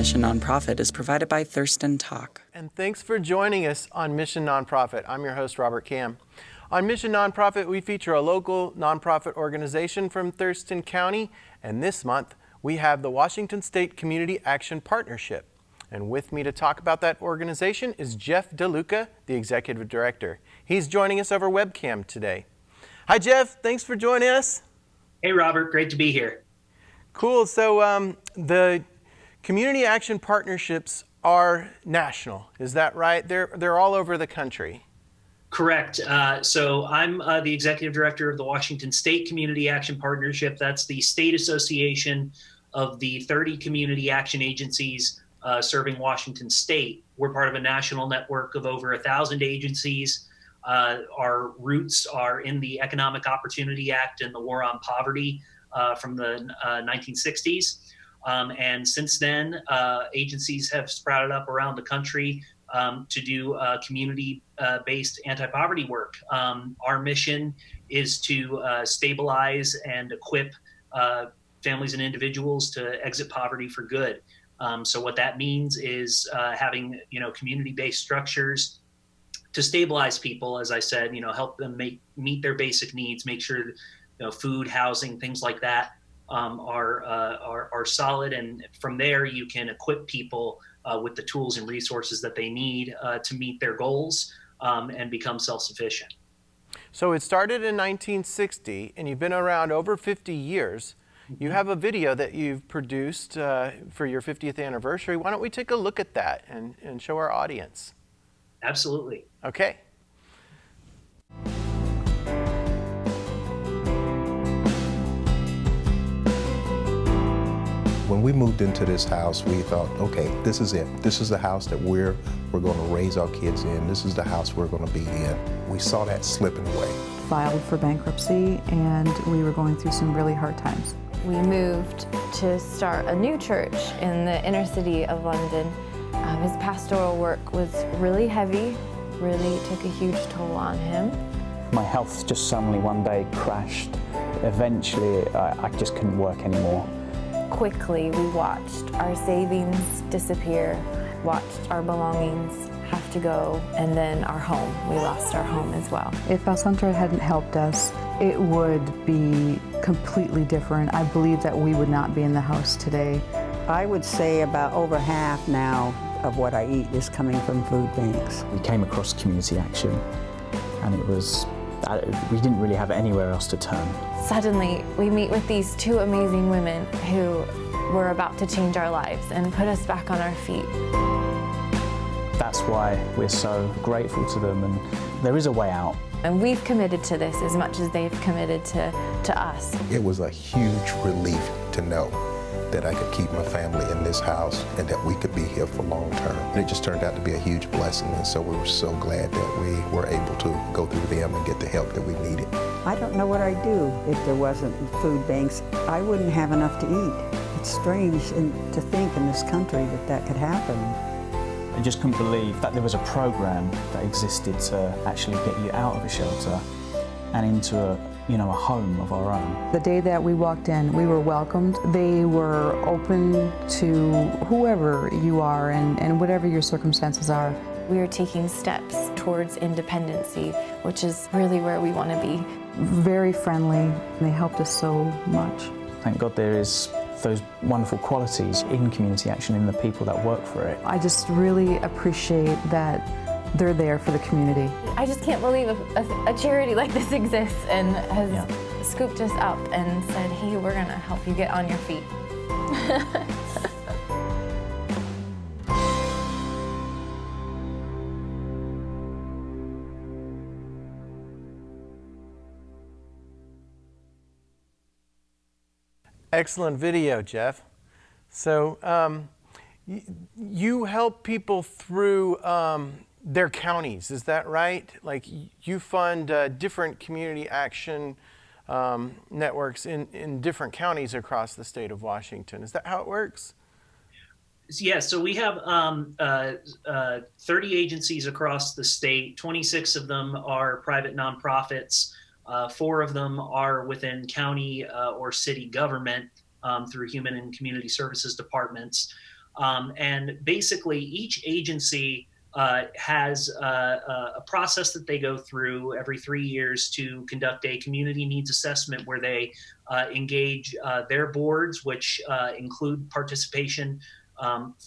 Mission Nonprofit is provided by Thurston Talk. And thanks for joining us on Mission Nonprofit. I'm your host, Robert Cam. On Mission Nonprofit, we feature a local nonprofit organization from Thurston County, and this month we have the Washington State Community Action Partnership. And with me to talk about that organization is Jeff DeLuca, the Executive Director. He's joining us over webcam today. Hi, Jeff. Thanks for joining us. Hey, Robert. Great to be here. Cool. So the Community Action Partnerships are national. Is that right? They're all over the country. Correct. So I'm the Executive Director of the Washington State Community Action Partnership. That's the state association of the 30 community action agencies serving Washington State. We're part of a national network of over 1,000 agencies. Our roots are in the Economic Opportunity Act and the War on Poverty from the 1960s. And since then, agencies have sprouted up around the country to do community-based anti-poverty work. Our mission is to stabilize and equip families and individuals to exit poverty for good. So what that means is having community-based structures to stabilize people, as I said, help them meet their basic needs, make sure food, housing, things like that are solid, and from there you can equip people with the tools and resources that they need to meet their goals and become self-sufficient. So it started in 1960, and you've been around over 50 years. You have a video that you've produced for your 50th anniversary. Why don't we take a look at that and show our audience? Absolutely. Okay. When we moved into this house, we thought, okay, this is it. This is the house that we're going to raise our kids in. This is the house we're going to be in. We saw that slipping away. Filed for bankruptcy, and we were going through some really hard times. We moved to start a new church in the inner city of London. His pastoral work was really heavy, really took a huge toll on him. My health just suddenly one day crashed. Eventually, I just couldn't work anymore. Quickly, we watched our savings disappear, watched our belongings have to go, and then our home. We lost our home as well. If Alessandra hadn't helped us, it would be completely different. I believe that we would not be in the house today. I would say about over half now of what I eat is coming from food banks. We came across community action, and it was, we didn't really have anywhere else to turn. Suddenly, we meet with these two amazing women who were about to change our lives and put us back on our feet. That's why we're so grateful to them, and there is a way out. And we've committed to this as much as they've committed to us. It was a huge relief to know that I could keep my family in this house and that we could be here for long term. And it just turned out to be a huge blessing, and so we were so glad that we were able to go through them and get the help that we needed. I don't know what I'd do if there wasn't food banks. I wouldn't have enough to eat. It's strange to think in this country that could happen. I just couldn't believe that there was a program that existed to actually get you out of a shelter and into a home of our own. The day that we walked in, we were welcomed. They were open to whoever you are and whatever your circumstances are. We are taking steps towards independency, which is really where we want to be. Very friendly, and they helped us so much. Thank God there is those wonderful qualities in community action in the people that work for it. I just really appreciate that they're there for the community. I just can't believe a charity like this exists and has scooped us up and said, hey, we're going to help you get on your feet. Excellent video, Jeff. So you help people through their counties, is that right? Like you fund different community action networks in different counties across the state of Washington. Is that how it works? Yeah, so we have 30 agencies across the state. 26 of them are private nonprofits. 4 of them are within county or city government through human and community services departments. And basically, each agency has a process that they go through every 3 years to conduct a community needs assessment where they engage their boards, which include participation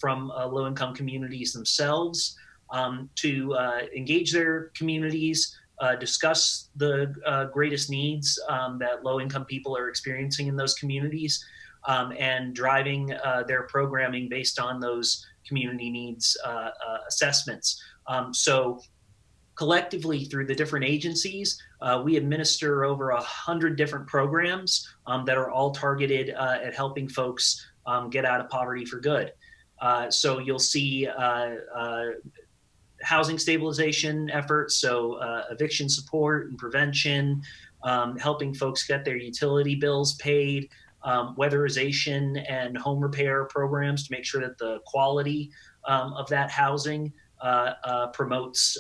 from low-income communities themselves, to engage their communities, discuss the greatest needs that low-income people are experiencing in those communities, and driving their programming based on those community needs assessments. So collectively through the different agencies, we administer over 100 different programs that are all targeted at helping folks get out of poverty for good. So you'll see housing stabilization efforts, so eviction support and prevention, helping folks get their utility bills paid, weatherization and home repair programs to make sure that the quality of that housing promotes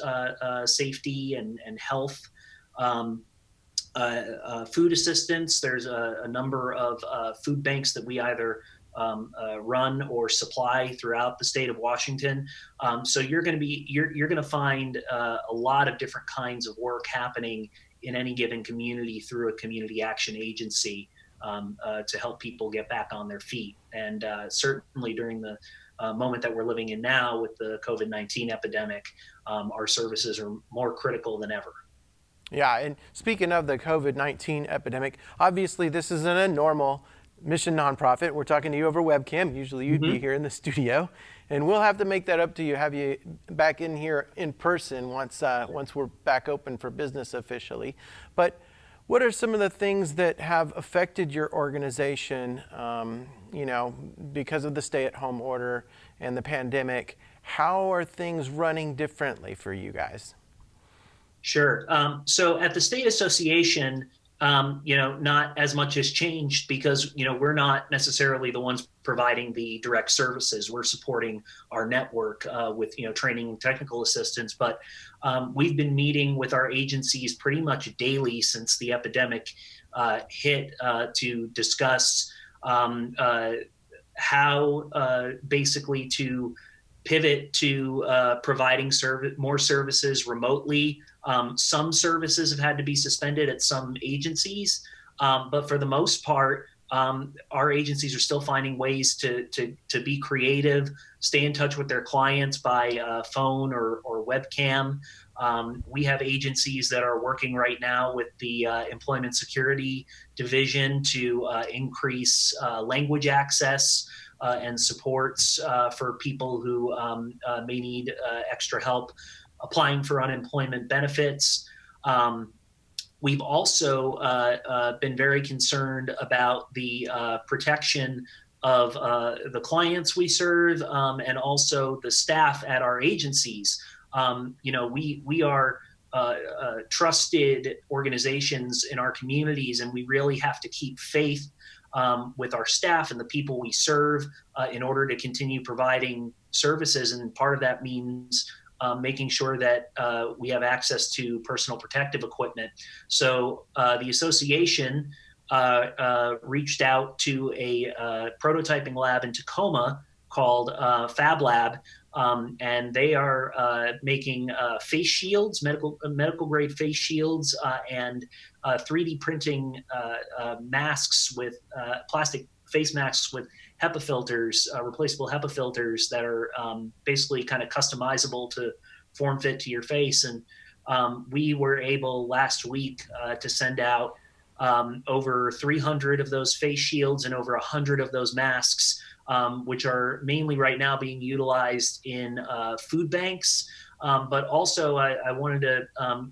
safety and health. Food assistance, there's a number of food banks that we either run or supply throughout the state of Washington. So you're going to find a lot of different kinds of work happening in any given community through a community action agency to help people get back on their feet. And certainly during the moment that we're living in now with the COVID-19 epidemic, our services are more critical than ever. Yeah, and speaking of the COVID-19 epidemic, obviously this isn't a normal Mission nonprofit. We're talking to you over webcam. Usually you'd be here in the studio, and we'll have to make that up to you, have you back in here in person once we're back open for business officially. But what are some of the things that have affected your organization, because of the stay-at-home order and the pandemic? How are things running differently for you guys? Sure. So at the state association, not as much has changed because, we're not necessarily the ones providing the direct services. We're supporting our network with, training and technical assistance. But we've been meeting with our agencies pretty much daily since the epidemic hit to discuss how basically to pivot to providing more services remotely. Some services have had to be suspended at some agencies, but for the most part, our agencies are still finding ways to be creative, stay in touch with their clients by phone or webcam. We have agencies that are working right now with the Employment Security Division to increase language access and supports for people who may need extra help applying for unemployment benefits. We've also been very concerned about the protection of the clients we serve and also the staff at our agencies. We are trusted organizations in our communities, and we really have to keep faith with our staff and the people we serve in order to continue providing services. And part of that means making sure that we have access to personal protective equipment. So the association reached out to a prototyping lab in Tacoma called Fab Lab, and they are making face shields, medical grade face shields, and 3D printing masks with plastic face masks with HEPA filters, replaceable HEPA filters that are basically kind of customizable to form fit to your face. And we were able last week to send out over 300 of those face shields and over 100 of those masks, which are mainly right now being utilized in food banks. But also I wanted to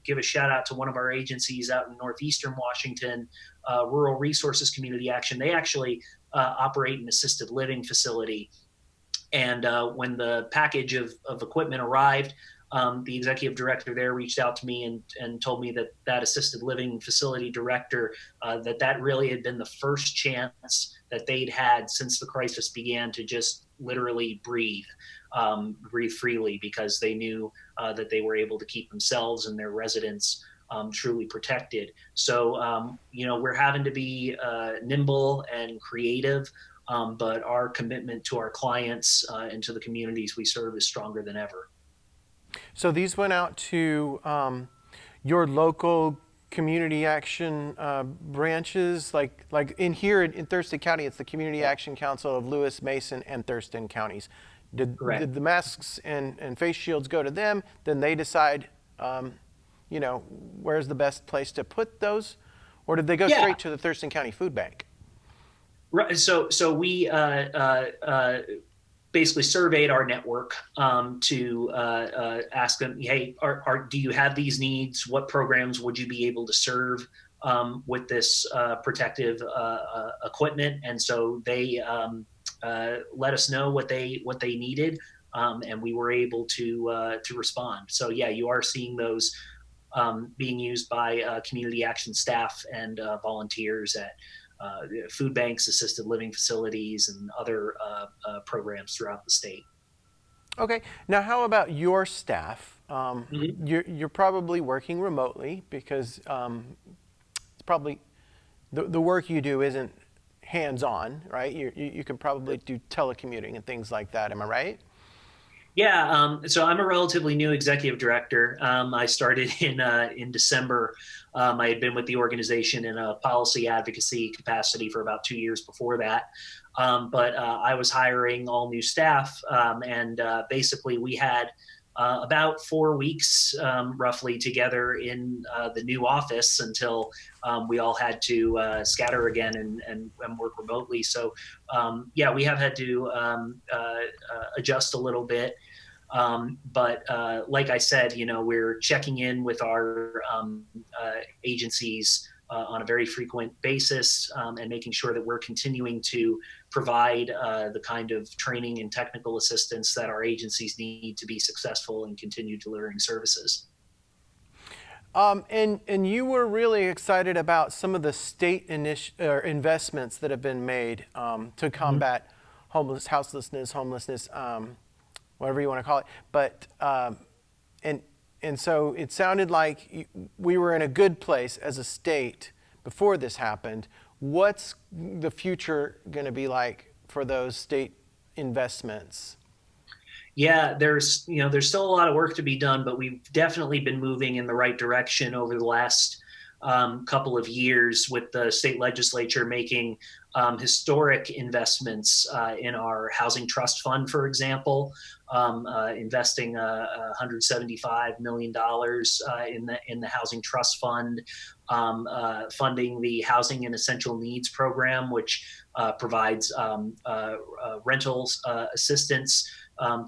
give a shout out to one of our agencies out in northeastern Washington, Rural Resources Community Action. They actually operate an assisted living facility. And when the package of equipment arrived, the executive director there reached out to me and told me that assisted living facility director, that really had been the first chance that they'd had since the crisis began to just literally breathe freely, because they knew that they were able to keep themselves and their residents truly protected. So, we're having to be nimble and creative but our commitment to our clients and to the communities we serve is stronger than ever. So these went out to your local community action branches, like in here in Thurston County, it's the Community Action Council of Lewis, Mason, and Thurston counties. Did the masks and face shields go to them? Then they decide, where's the best place to put those, or did they go straight to the Thurston County Food Bank? Right. So we basically surveyed our network to ask them, hey, do you have these needs? What programs would you be able to serve with this protective equipment? And so they let us know what they needed, and we were able to respond. So yeah, you are seeing those being used by community action staff and volunteers at food banks, assisted living facilities, and other programs throughout the state. Okay. Now, how about your staff? You're probably working remotely because it's probably the work you do isn't hands-on, right? You can probably do telecommuting and things like that. Am I right? Yeah, so I'm a relatively new executive director. I started in December. I had been with the organization in a policy advocacy capacity for about 2 years before that. But I was hiring all new staff, and basically we had about 4 weeks roughly together in the new office until we all had to scatter again and work remotely. So yeah, we have had to adjust a little bit. But like I said, we're checking in with our agencies on a very frequent basis and making sure that we're continuing to provide the kind of training and technical assistance that our agencies need to be successful and continue delivering services. And you were really excited about some of the state investments that have been made to combat houselessness, whatever you want to call it. But and so it sounded like we were in a good place as a state before this happened. What's the future going to be like for those state investments? Yeah, there's still a lot of work to be done, but we've definitely been moving in the right direction over the last couple of years, with the state legislature making historic investments in our housing trust fund, for example, investing $175 million in the housing trust fund, funding the housing and essential needs program, which provides rentals assistance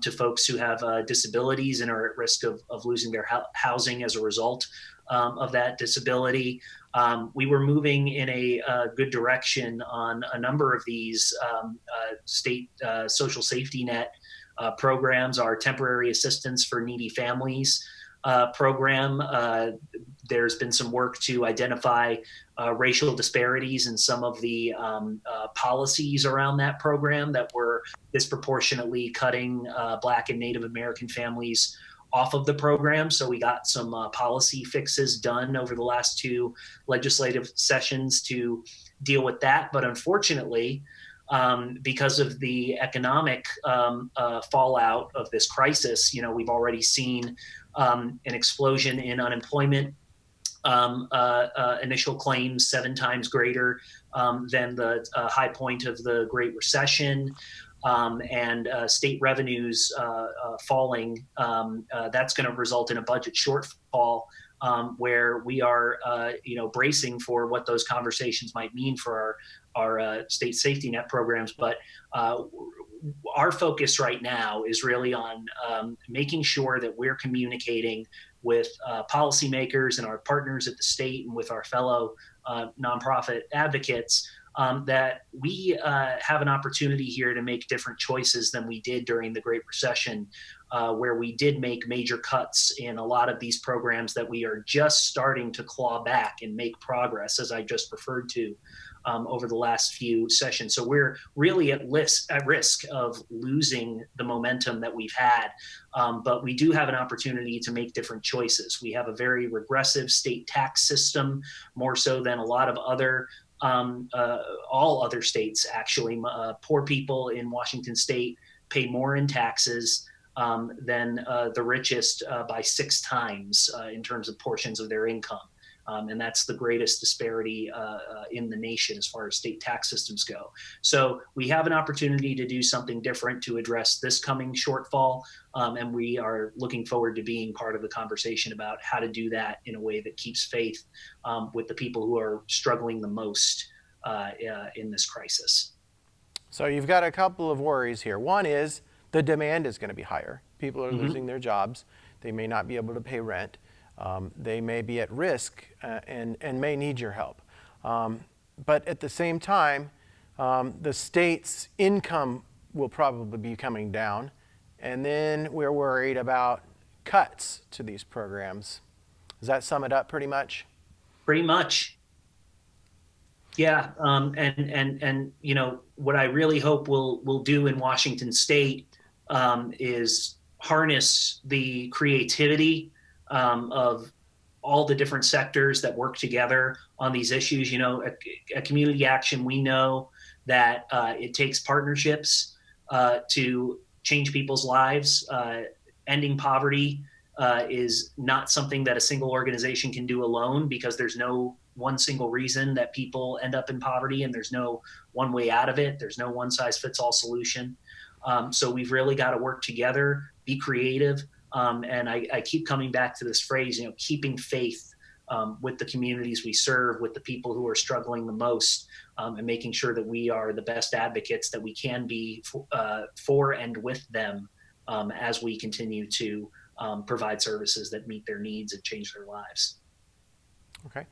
to folks who have disabilities and are at risk of losing their housing as a result of that disability. We were moving in a good direction on a number of these state social safety net programs. Our temporary assistance for needy families program. There's been some work to identify racial disparities in some of the policies around that program that were disproportionately cutting Black and Native American families off of the program. So we got some policy fixes done over the last 2 legislative sessions to deal with that. But unfortunately, because of the economic fallout of this crisis, we've already seen an explosion in unemployment, initial claims 7 times greater than the high point of the Great Recession. And state revenues falling. That's going to result in a budget shortfall where we are, bracing for what those conversations might mean for our state safety net programs. But our focus right now is really on making sure that we're communicating with policymakers and our partners at the state and with our fellow nonprofit advocates that we have an opportunity here to make different choices than we did during the Great Recession, where we did make major cuts in a lot of these programs that we are just starting to claw back and make progress, as I just referred to, over the last few sessions. So we're really at risk of losing the momentum that we've had, but we do have an opportunity to make different choices. We have a very regressive state tax system, more so than a lot of other all other states, actually. Poor people in Washington state pay more in taxes than the richest by 6 times in terms of portions of their income. And that's the greatest disparity in the nation as far as state tax systems go. So we have an opportunity to do something different to address this coming shortfall. And we are looking forward to being part of the conversation about how to do that in a way that keeps faith with the people who are struggling the most in this crisis. So you've got a couple of worries here. One is the demand is going to be higher. People are losing their jobs. They may not be able to pay rent. They may be at risk and may need your help. But at the same time, the state's income will probably be coming down. And then we're worried about cuts to these programs. Does that sum it up pretty much? Pretty much. Yeah. And you know, what I really hope we'll do in Washington state is harness the creativity of all the different sectors that work together on these issues. You know, at Community Action, we know that it takes partnerships to change people's lives. Ending poverty is not something that a single organization can do alone, because there's no one single reason that people end up in poverty, and there's no one way out of it. There's no one size fits all solution. So we've really got to work together, be creative. And I keep coming back to this phrase, you know, keeping faith with the communities we serve, with the people who are struggling the most, and making sure that we are the best advocates that we can be for and with them as we continue to provide services that meet their needs and change their lives. Okay.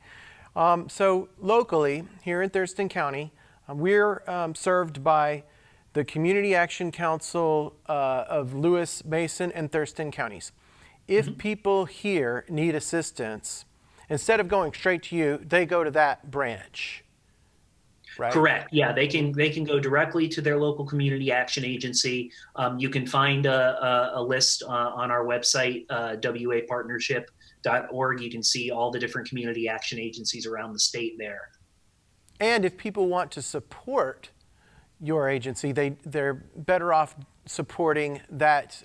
So locally, here in Thurston County, we're served by the Community Action Council of Lewis, Mason, and Thurston counties. If people here need assistance, instead of going straight to you, they go to that branch, right? Correct. Yeah, they can go directly to their local community action agency. You can find a list on our website, wapartnership.org. You can see all the different community action agencies around the state there. And if people want to support your agency, they're better off supporting that,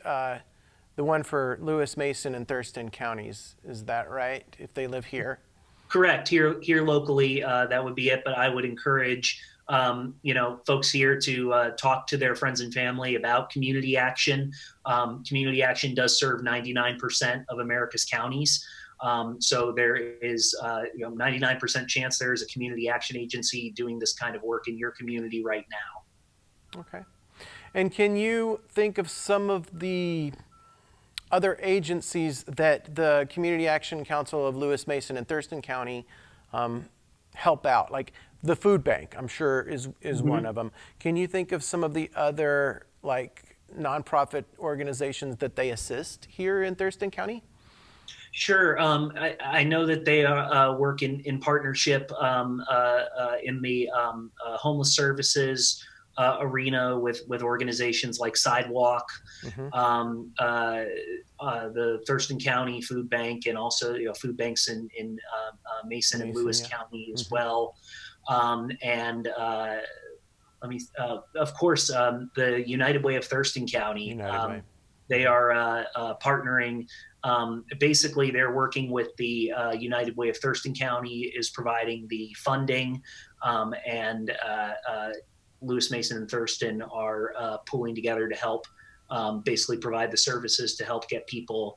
the one for Lewis, Mason, and Thurston counties. Is that right? If they live here? Correct. Here locally, that would be it. But I would encourage, you know, folks here to talk to their friends and family about community action. Community action does serve 99% of America's counties. So there is, you know, 99% chance there is a community action agency doing this kind of work in your community right now. Okay. And can you think of some of the other agencies that the Community Action Council of Lewis, Mason, and Thurston County help out? Like the food bank, I'm sure is one of them. Can you think of some of the other like nonprofit organizations that they assist here in Thurston County? Sure. I know that they work in partnership in the homeless services arena with organizations like Sidewalk, the Thurston County Food Bank, and also, you know, food banks in Mason and Lewis County as well. And of course, the United Way of Thurston County. They are partnering. Basically, they're working with the United Way of Thurston County is providing the funding, and Lewis, Mason, and Thurston are pooling together to help basically provide the services to help get people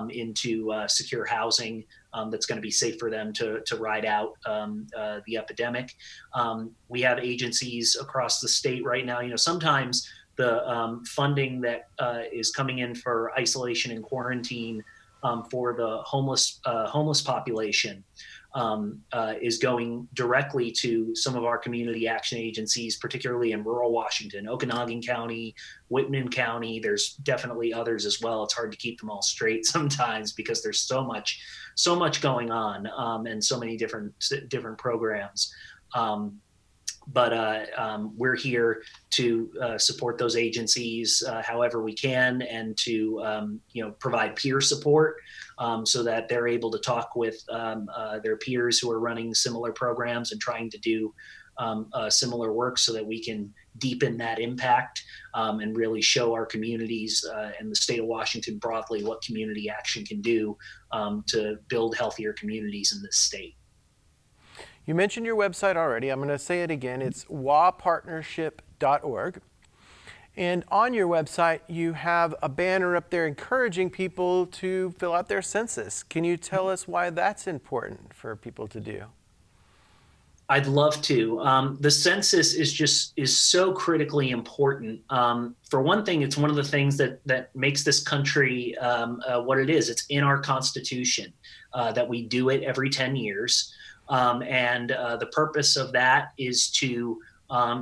into secure housing that's going to be safe for them to ride out the epidemic. We have agencies across the state right now. You know, sometimes the funding that is coming in for isolation and quarantine for the homeless population is going directly to some of our community action agencies, particularly in rural Washington, Okanogan County, Whitman County. There's definitely others as well. It's hard to keep them all straight sometimes because there's so much going on and so many different programs. we're here to support those agencies however we can, and to provide peer support so that they're able to talk with their peers who are running similar programs and trying to do similar work, so that we can deepen that impact and really show our communities and the state of Washington broadly what community action can do to build healthier communities in this state. You mentioned your website already. I'm going to say it again. It's wapartnership.org. And on your website, you have a banner up there encouraging people to fill out their census. Can you tell us why that's important for people to do? I'd love to. The census is so critically important. For one thing, it's one of the things that makes this country what it is. It's in our Constitution that we do it every 10 years. And the purpose of that is to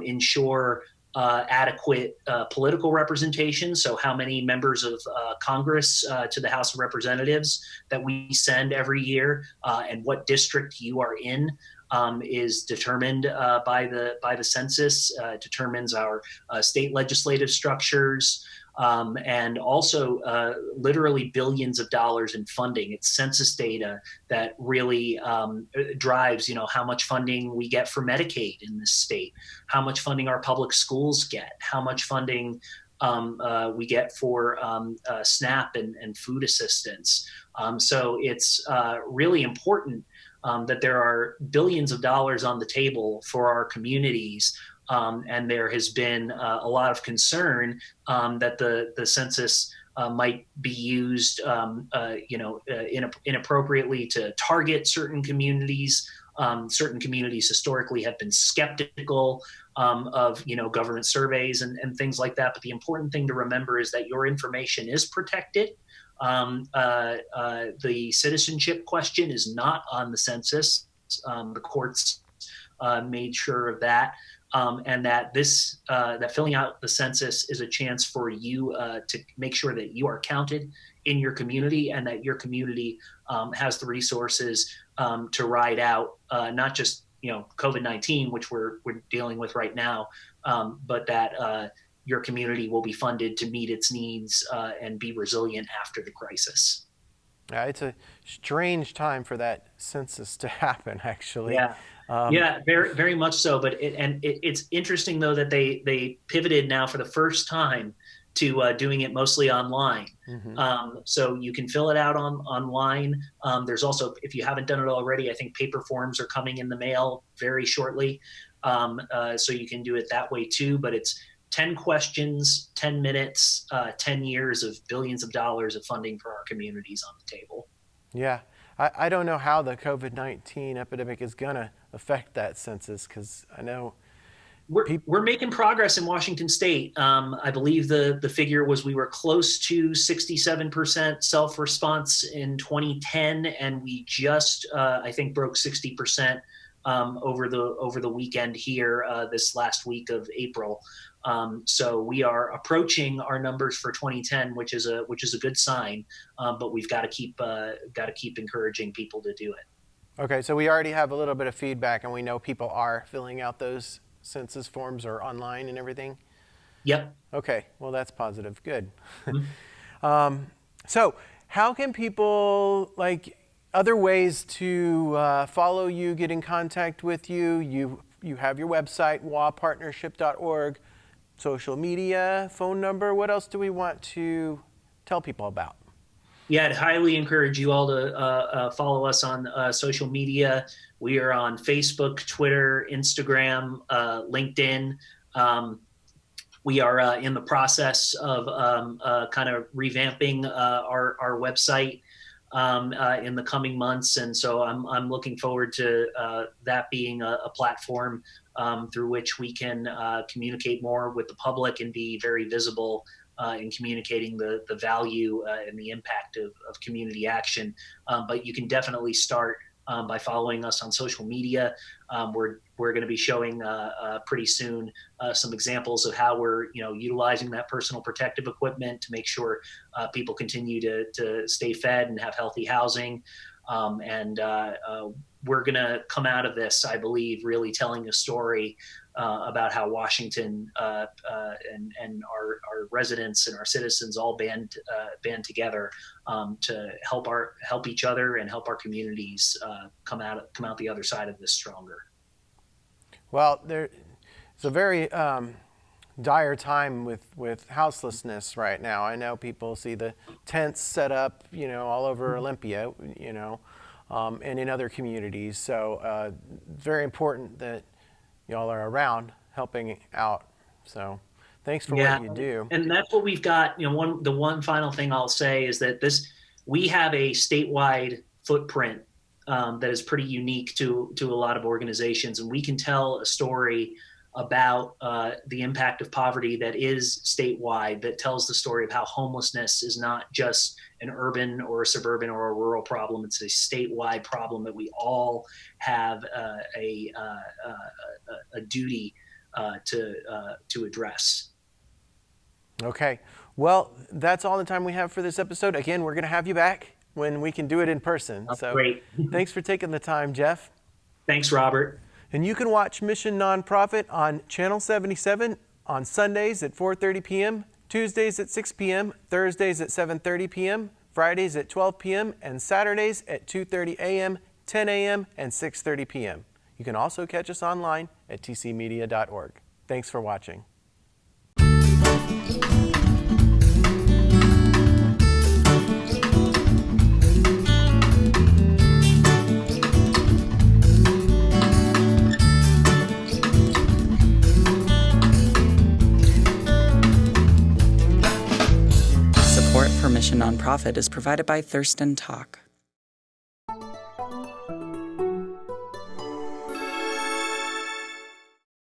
ensure adequate political representation. So how many members of Congress to the House of Representatives that we send every year, and what district you are in is determined by the census, determines our state legislative structures, and also literally billions of dollars in funding. It's census data that really drives, how much funding we get for Medicaid in this state, how much funding our public schools get, how much funding we get for SNAP and food assistance. So it's really important that there are billions of dollars on the table for our communities. And there has been a lot of concern that the census might be used, inappropriately to target certain communities. Certain communities historically have been skeptical of government surveys and things like that. But the important thing to remember is that your information is protected. The citizenship question is not on the census. The courts made sure of that. And that that filling out the census is a chance for you to make sure that you are counted in your community, and that your community has the resources to ride out not just COVID-19, which we're dealing with right now, but that your community will be funded to meet its needs and be resilient after the crisis. It's a strange time for that census to happen, actually. Yeah. Yeah, very, very much so. But it's interesting, though, that they pivoted now for the first time to doing it mostly online. Mm-hmm. So you can fill it out online. There's also, if you haven't done it already, I think paper forms are coming in the mail very shortly. So you can do it that way too. But it's 10 questions, 10 minutes, 10 years of billions of dollars of funding for our communities on the table. Yeah. I don't know how the COVID-19 epidemic is going to affect that census, because I know we're making progress in Washington State. I believe the figure was we were close to 67% self-response in 2010, and we just I think broke 60% over the weekend here this last week of April. So we are approaching our numbers for 2010, which is a good sign. But we've got to keep encouraging people to do it. Okay, so we already have a little bit of feedback, and we know people are filling out those census forms or online and everything. Yep. Okay, well that's positive. Good. Mm-hmm. So how can people, other ways to follow you, get in contact with you? You have your website, wapartnership.org. Social media, phone number. What else do we want to tell people about? Yeah, I'd highly encourage you all to follow us on social media. We are on Facebook, Twitter, Instagram, LinkedIn. We are in the process of kind of revamping our website in the coming months, and so I'm looking forward to that being a platform through which we can communicate more with the public and be very visible in communicating the value and the impact of community action. But you can definitely start by following us on social media. We're going to be showing pretty soon some examples of how we're utilizing that personal protective equipment to make sure people continue to stay fed and have healthy housing. And we're going to come out of this, I believe, really telling a story about how Washington and our residents and our citizens all band together to help each other and help our communities come out the other side of this stronger. Well, it's a very dire time with houselessness right now. I know people see the tents set up, all over Olympia, and in other communities. So very important that y'all are around helping out. So thanks for what you do. And that's what we've got. The one final thing I'll say is that we have a statewide footprint that is pretty unique to a lot of organizations, and we can tell a story about the impact of poverty that is statewide, that tells the story of how homelessness is not just an urban or a suburban or a rural problem. It's a statewide problem that we all have a duty to address. Okay. Well, that's all the time we have for this episode. Again, we're going to have you back when we can do it in person. That's so great. Thanks for taking the time, Jeff. Thanks, Robert. And you can watch Mission Nonprofit on Channel 77 on Sundays at 4:30 p.m., Tuesdays at 6 p.m., Thursdays at 7:30 p.m., Fridays at 12 p.m., and Saturdays at 2:30 a.m., 10 a.m., and 6:30 p.m. You can also catch us online at tcmedia.org. Thanks for watching. Support for Mission Nonprofit is provided by Thurston Talk.